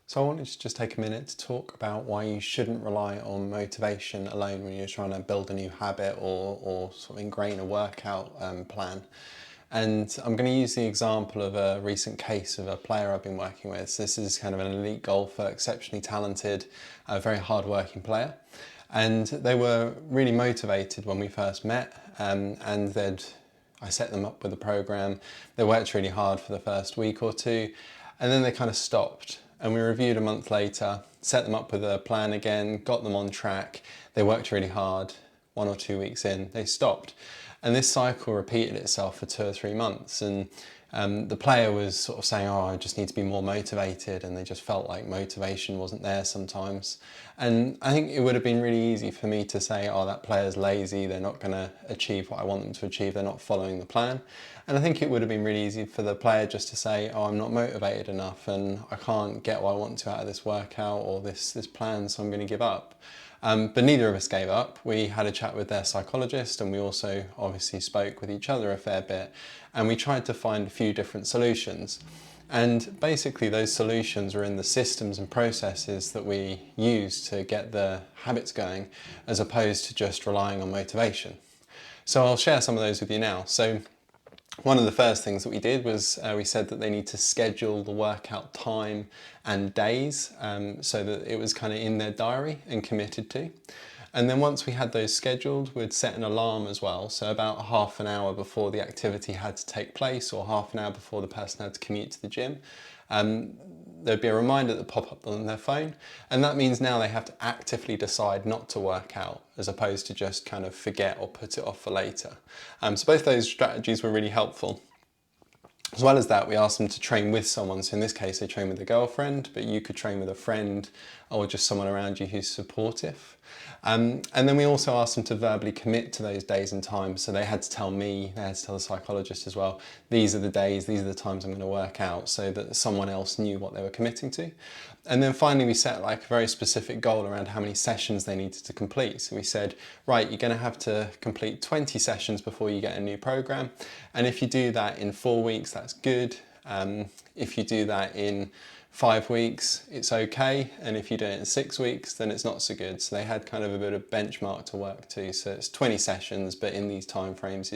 So I wanted to just take a minute to talk about why you shouldn't rely on motivation alone when you're trying to build a new habit or sort of ingrain a workout plan. And I'm going to use the example of a recent case of a player I've been working with. So this is kind of an elite golfer, exceptionally talented, a very hard-working player. And they were really motivated when we first met, I set them up with a program. They worked really hard for the first week or two, and then they kind of stopped. And we reviewed a month later, set them up with a plan again, got them on track. They worked really hard. 1 or 2 weeks in, they stopped. And this cycle repeated itself for 2 or 3 months. And the player was sort of saying, oh, I just need to be more motivated. And they just felt like motivation wasn't there sometimes. And I think it would have been really easy for me to say, oh, that player's lazy. They're not going to achieve what I want them to achieve. They're not following the plan. And I think it would have been really easy for the player just to say, oh, I'm not motivated enough and I can't get what I want to out of this workout or this plan, so I'm going to give up. But neither of us gave up. We had a chat with their psychologist, and we also obviously spoke with each other a fair bit, and we tried to find a few different solutions. And basically those solutions were in the systems and processes that we use to get the habits going, as opposed to just relying on motivation. So I'll share some of those with you now. So one of the first things that we did was we said that they need to schedule the workout time and days so that it was kind of in their diary and committed to. And then once we had those scheduled, we'd set an alarm as well. So about half an hour before the activity had to take place, or half an hour before the person had to commute to the gym, there'd be a reminder that pop up on their phone. And that means now they have to actively decide not to work out, as opposed to just kind of forget or put it off for later. So both those strategies were really helpful. As well as that, we asked them to train with someone. So in this case, they train with a girlfriend, but you could train with a friend or just someone around you who's supportive. And then we also asked them to verbally commit to those days and times. So they had to tell me, they had to tell the psychologist as well, these are the days, these are the times I'm going to work out, so that someone else knew what they were committing to. And then finally we set like a very specific goal around how many sessions they needed to complete. So we said, right, you're going to have to complete 20 sessions before you get a new program. And if you do that in 4 weeks, that's good. If you do that in 5 weeks, it's okay. And if you do it in 6 weeks, then it's not so good. So they had kind of a bit of benchmark to work to. So it's 20 sessions, but in these timeframes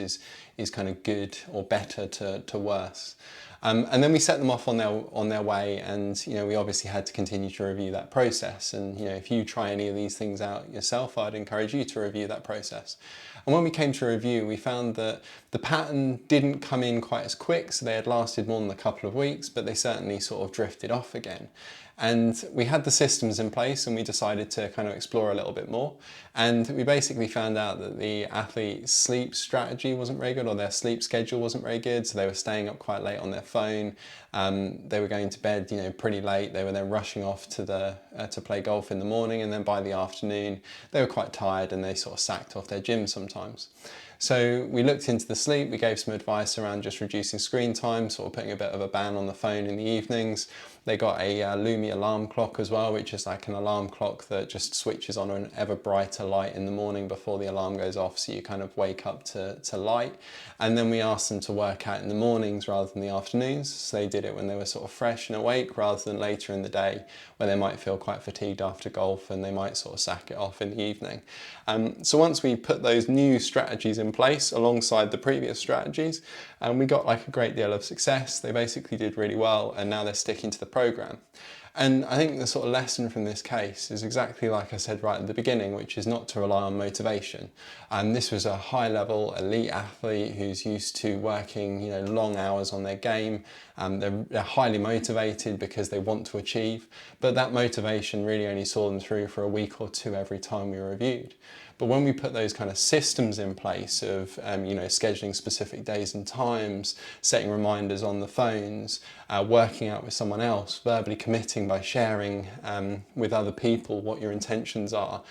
is kind of good or better to worse. And then we set them off on their way, and we obviously had to continue to review that process. And if you try any of these things out yourself, I'd encourage you to review that process. And when we came to review, we found that the pattern didn't come in quite as quick, so they had lasted more than a couple of weeks, but they certainly sort of drifted off again. And we had the systems in place, and we decided to kind of explore a little bit more. And we basically found out that the athlete's sleep strategy wasn't very good, or their sleep schedule wasn't very good. So they were staying up quite late on their phone. They were going to bed, pretty late. They were then rushing off to play golf in the morning, and then by the afternoon they were quite tired, and they sort of sacked off their gym sometimes. So we looked into the sleep, we gave some advice around just reducing screen time, sort of putting a bit of a ban on the phone in the evenings. They got a Lumi alarm clock as well, which is like an alarm clock that just switches on an ever brighter light in the morning before the alarm goes off, so you kind of wake up to light. And then we asked them to work out in the mornings rather than the afternoons, so they did it when they were sort of fresh and awake rather than later in the day where they might feel quite fatigued after golf and they might sort of sack it off in the evening. So once we put those new strategies in place alongside the previous strategies, we got like a great deal of success. They basically did really well, and now they're sticking to the program. And I think the sort of lesson from this case is exactly like I said right at the beginning, which is not to rely on motivation. This was a high-level elite athlete who's used to working, long hours on their game. They're highly motivated because they want to achieve, but that motivation really only saw them through for a week or two every time we reviewed. But when we put those kind of systems in place of, scheduling specific days and times, setting reminders on the phones, working out with someone else, verbally committing by sharing with other people what your intentions are,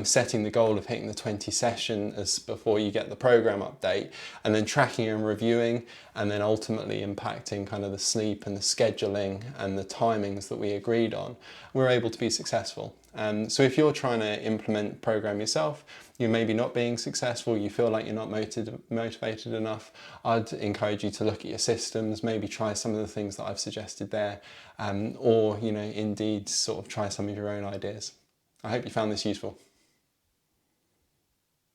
setting the goal of hitting the 20 sessions before you get the program update, and then tracking and reviewing, and then ultimately impacting kind of the sleep and the scheduling and the timings that we agreed on, we're able to be successful. So if you're trying to implement a program yourself, you're maybe not being successful, you feel like you're not motivated enough, I'd encourage you to look at your systems, maybe try some of the things that I've suggested there, or indeed sort of try some of your own ideas. I hope you found this useful.